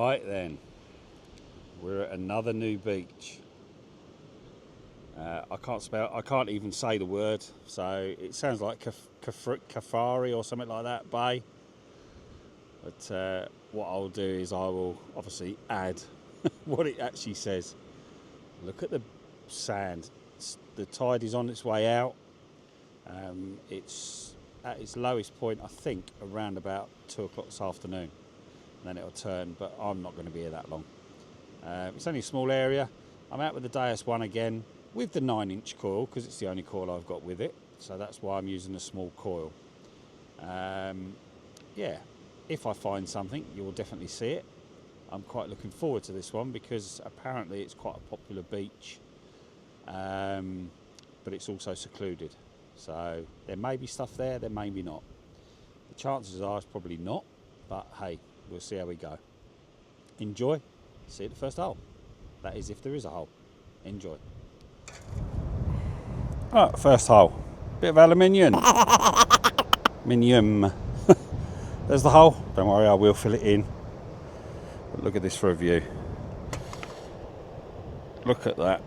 Right then, we're at another new beach. I can't even say the word, so it sounds like Caerfai or something like that, bay. But what I'll do is I will obviously add what it actually says. Look at the sand. The tide is on its way out. It's at its lowest point, I think, around about 2 o'clock this afternoon. And then it'll turn, but I'm not going to be here that long. It's only a small area. I'm out with the Deus 1 again with the 9-inch coil because it's the only coil I've got with it. So that's why I'm using a small coil. Yeah, if I find something, you will definitely see it. I'm quite looking forward to this one because apparently it's quite a popular beach, but it's also secluded. So there may be stuff there, there may be not. The chances are it's probably not, but hey, we'll see how we go. Enjoy. See you at the first hole. That is if there is a hole. Enjoy. Right, first hole. Bit of aluminium. There's the hole. Don't worry, I will fill it in. But look at this for a view. Look at that.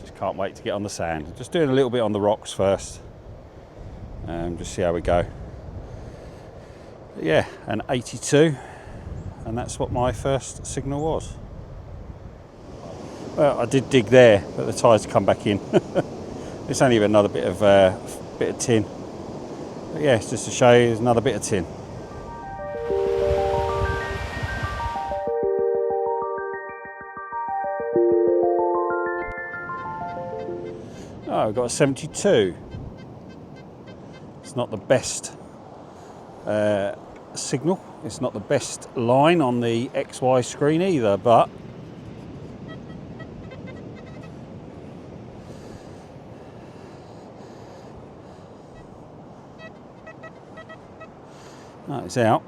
Just can't wait to get on the sand. Just doing a little bit on the rocks first. Just see how we go. But yeah, an 82. And that's what my first signal was. Well, I did dig there, but the tide's come back in. It's only another bit of tin. But yeah, it's just to show you there's another bit of tin. Oh, we've got a 72. It's not the best signal. It's not the best line on the XY screen either, but that is out.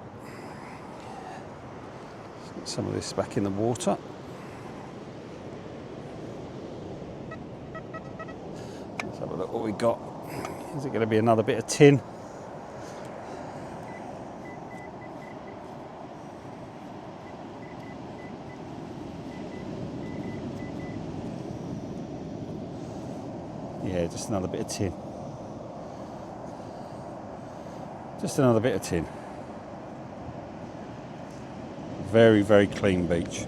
Let's get some of this back in the water. Let's have a look what we got. Is it going to be another bit of tin? Yeah, just another bit of tin. Just another bit of tin. Very, very clean beach.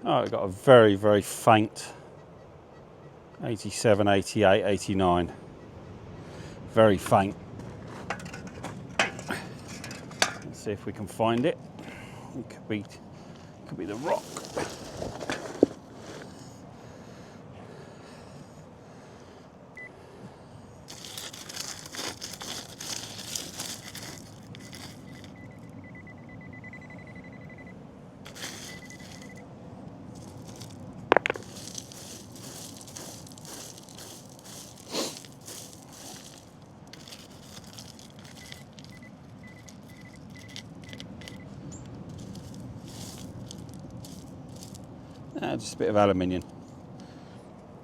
Oh, we've got a very, very faint 87, 88, 89. Very faint. Let's see if we can find it. It could be the rock. Just a bit of aluminium.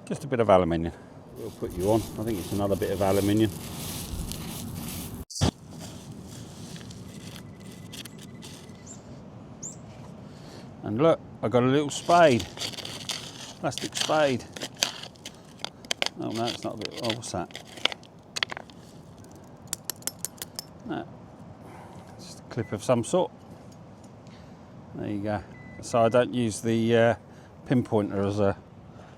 Just a bit of aluminium. We'll put you on. I think it's another bit of aluminium. And look, I got a little spade. Plastic spade. Oh no, it's not a bit. Oh, what's that? No. Just a clip of some sort. There you go. So I don't use the pinpointer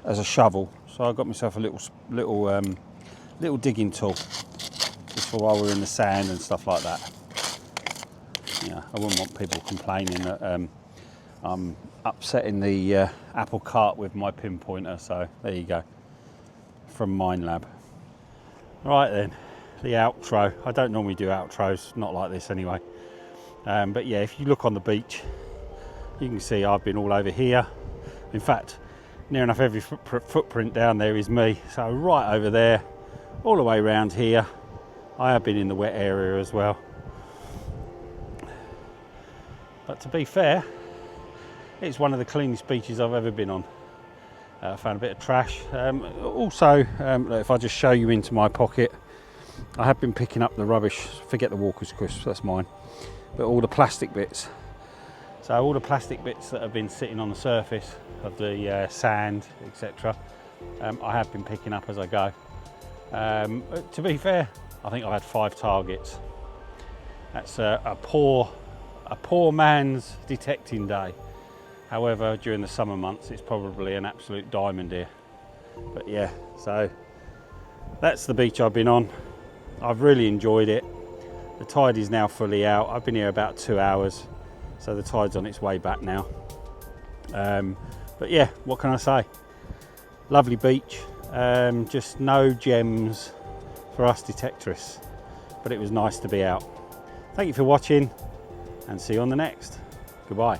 as a shovel, so I got myself a little digging tool just for while we're in the sand and stuff like that. Yeah, I wouldn't want people complaining that I'm upsetting the apple cart with my pinpointer. So there you go, from Mine Lab. Right then, the outro. I don't normally do outros, not like this anyway. But yeah, if you look on the beach, you can see I've been all over here. In fact, near enough every footprint down there is me. So right over there, all the way around here. I have been in the wet area as well. But to be fair, it's one of the cleanest beaches I've ever been on. I found a bit of trash. Also, if I just show you into my pocket, I have been picking up the rubbish. Forget the Walker's crisps, that's mine. But all the plastic bits. So all the plastic bits that have been sitting on the surface of the sand, etc. I have been picking up as I go. To be fair, I think I've had 5 targets. That's a poor man's detecting day. However, during the summer months, it's probably an absolute diamond here. But yeah, so that's the beach I've been on. I've really enjoyed it. The tide is now fully out. I've been here about 2 hours, so the tide's on its way back now. But yeah, what can I say? Lovely beach. Just no gems for us detectorists, but it was nice to be out. Thank you for watching, and see you on the next. Goodbye.